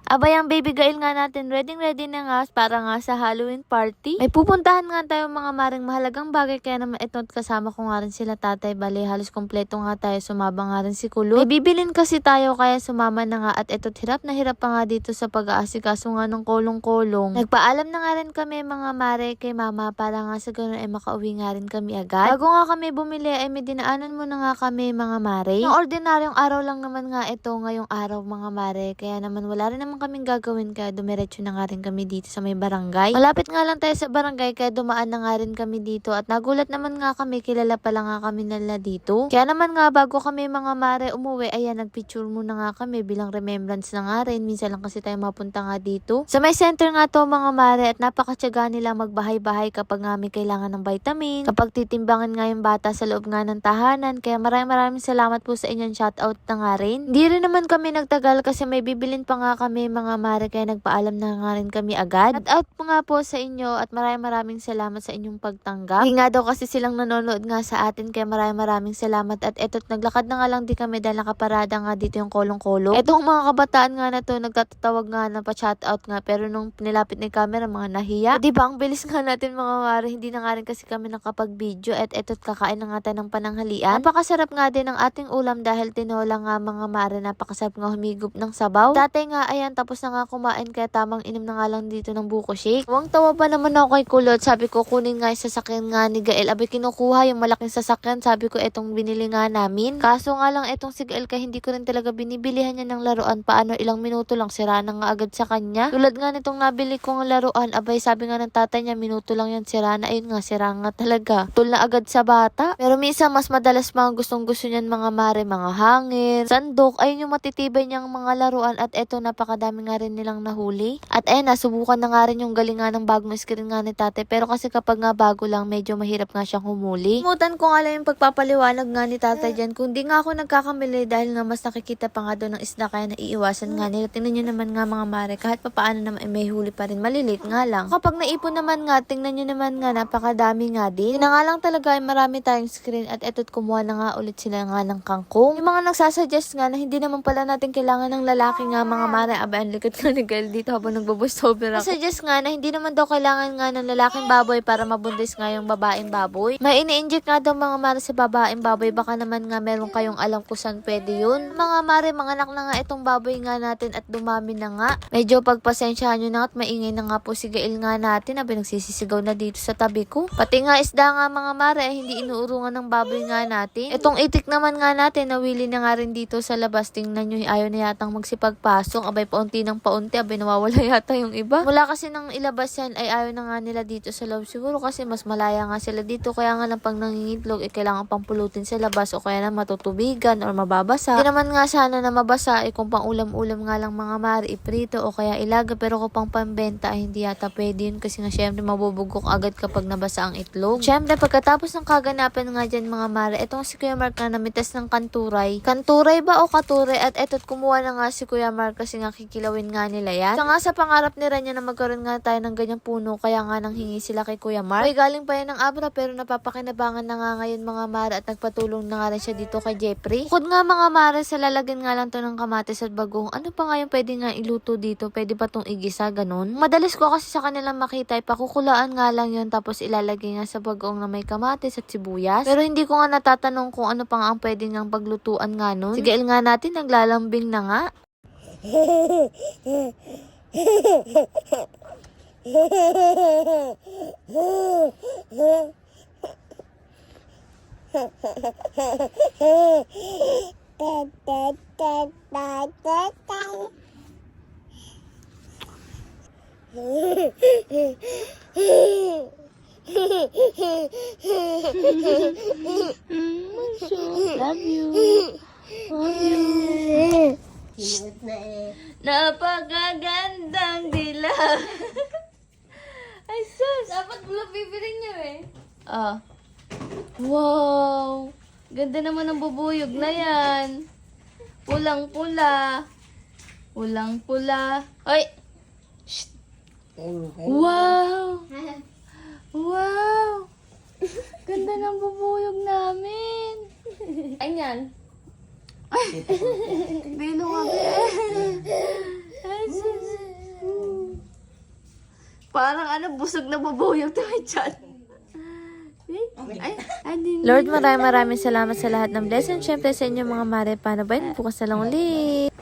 Abay, ang baby girl nga natin, ready na nga para nga sa Halloween party. May pupuntahan nga tayo mga maring mahalagang bagay, kaya naman ito kasama ko nga rin sila tatay. Bali, halos kompleto nga tayo, sumaba nga rin si Kulot. May bibilin kasi tayo kaya sumama na nga, at ito't hirap na hirap pa nga dito sa pag-aasikaso nga ng kolong-kolong. Nagpaalam na nga rin kami mga mare kay mama para nga sa ganun ay makauwi nga rin kami agad. Bago nga kami bumili ay may dinaanan muna nga kami mga mare. Yung ordinaryong araw lang naman nga ito ngayong araw mga mare, kaya naman wala rin naman kaming gagawin kaya dumiretso na nga rin kami dito sa may barangay. Malapit nga lang tayo sa barangay kaya dumaan na nga rin kami dito, at nagulat naman nga kami, kilala pala nga kami nila dito. Kaya naman nga bago kami mga mare umuwi, ayan, nagpicture muna nga kami bilang remembrance na nga rin. Minsan lang kasi tayo mapunta nga dito. Sa may center nga to mga mare, at napakatyaga nila magbahay-bahay kapag nga may kailangan ng vitamin, kapag titimbangan nga yung bata sa loob nga ng tahanan. Kaya maraming salamat po sa inyong shoutout na nga rin. Hindi rin naman kami nagtagal kasi may bibilin pa nga kami mga mare, kaya nagpaalam na nga rin kami agad. At out po nga po sa inyo, at maraming salamat sa inyong pagtanggap. Hindi nga daw kasi silang nanonood nga sa atin, kaya maraming salamat. At eto't naglakad na nga lang din kami dahil nakaparada nga dito yung kolong-kolong. Etong mga kabataan nga na to, nagtatatawag nga na pa-shoutout nga, pero nung nilapit na yung camera, mga nahiya. Diba, ang bilis nga natin mga mare, hindi na nga rin kasi kami nakapag-video. At eto't kakain na nga tayo ng pananghalian. Napakasarap nga din ang ating ulam dahil tinola nga mga mare, napakasarap nga humigop ng sabaw. Dati nga, ayan, tapos na nga kumain kaya tamang inom na nga lang dito ng buko shake. Huwag tawa pa naman ako kay Kulot. Sabi ko kunin nga yung sasakyan nga ni Gael. Abay, kinukuha yung malaking sasakyan. Sabi ko etong binili nga namin. Kaso nga lang etong si Gael kaya hindi ko rin talaga binibilihan niya ng laruan. Paano ilang minuto lang sira na nga agad sa kanya. Tulad nga nitong nabili kong laruan. Abay, sabi nga ng tatay niya minuto lang yan sira na. Ayun nga, sira nga talaga. Tul na agad sa bata. Pero minsan mas madalas mga gustong gusto niyan mga mare, mga hangin, sandok. Ayun yung matitibay niyang mga laruan. At eto, napakadami nga rin nilang nahuli. At ayun, nasubukan na nga rin yung galingan ng bagong screen nga ni tate. Pero kasi kapag nga bago lang, medyo mahirap nga siyang humuli. Mutan ko nga lang yung pagpapaliwanag nga ni tate dyan. Kung di nga ako nagkakamali dahil nga mas nakikita pa nga doon ng isda, kaya naiiwasan nga nila. Tingnan nyo naman nga mga mare, kahit papaano naman may huli pa rin. Malilit nga lang. Kapag naipon naman nga, tingnan nyo naman nga, napakadami nga din. Na nga lang talaga ay marami tayong screen, at eto't kumuha na nga ulit sila nga ng kangkong. Yung mga nagsasuggest nga na hindi naman pala natin kailangan ng lalaki nga mga mare. Abay, ang likod ka ni Gael dito habang nagbo-voice over ako. Suggest nga na hindi naman daw kailangan nga ng lalaking baboy para mabundis nga yung babaeng baboy. May ini-inject nga daw mga mare sa babaeng baboy. Baka naman nga meron kayong alam kung saan pwede yun. Mga mare, mga anak na nga itong baboy nga natin at dumami na nga. Medyo pagpasensyahan nyo na at maingay na nga po si Gael nga natin. Abay, nagsisisigaw na dito sa tabi ko. Pati nga isda nga mga mare ay hindi inuurungan ng baboy nga natin. Itong itik naman nga natin, nawili na nga rin dito sa labas. Tingnan nyo, ayaw na yatang magsipagpasok. Abay, paunti ng paunti, abay nawawala yata yung iba. Mula kasi nang ilabas yan ay ayaw na nga nila dito sa loob. Siguro kasi mas malaya nga sila dito, kaya nga lang pag nangingitlog kailangan pang pulutin sa labas o kaya na matutubigan or mababasa. Hindi naman nga sana na mabasa kung pang ulam-ulam nga lang mga mare, iprito o kaya ilaga, pero kung pang pambenta ay hindi yata pwede yun kasi nga syempre mabubugok agad kapag nabasa ang itlog. Syempre pagkatapos ng kaganapan nga dyan mga mare, etong si Kuya Mark na namitas ng kanturay. Kanturay ba o katuray? At eto't kumuha na nga si Kuya Mark kasi nga kikilawin nga nila yan. So nga sa pangarap ni Rania na magkaroon nga tayo ng ganyang puno, kaya nga nang hingi sila kay Kuya Mark. Ay, galing pa yan ng Abra pero napapakinabangan na nga ngayon mga mare, at nagpatulong na nga rin siya dito kay Jeffrey. Bukod nga mga mare sa lalagyan nga lang to ng kamatis at bagong, ano pa nga yung pwede nga iluto dito? Pwede pa tong igisa, ganun. Madalas ko kasi sa kanilang makita, pakukulaan nga lang yun tapos ilalagay nga sa bagong na may kamatis at sibuyas. Pero hindi ko nga natatanong kung ano pa nga ang pwede nga paglutuan nga nun. Sige nga natin, naglalambing na nga. Love you. Love you. Napakagandang dilaw. Ay, sus. Dapat bulak bibirin niyo eh. Ah. Wow. Ganda naman ng bubuyog na yan. Pulang-pula. Pulang-pula. Ay. Shh. Wow. Wow. Ganda ng bubuyog namin. Ayan. Bilo nga ba? Ay, sus. Parang busog na bubuyog to my chat. Lord, maraming salamat sa lahat ng blessing. Siyempre sa inyo mga mare, paano ba yun? Bukas na lang ulit.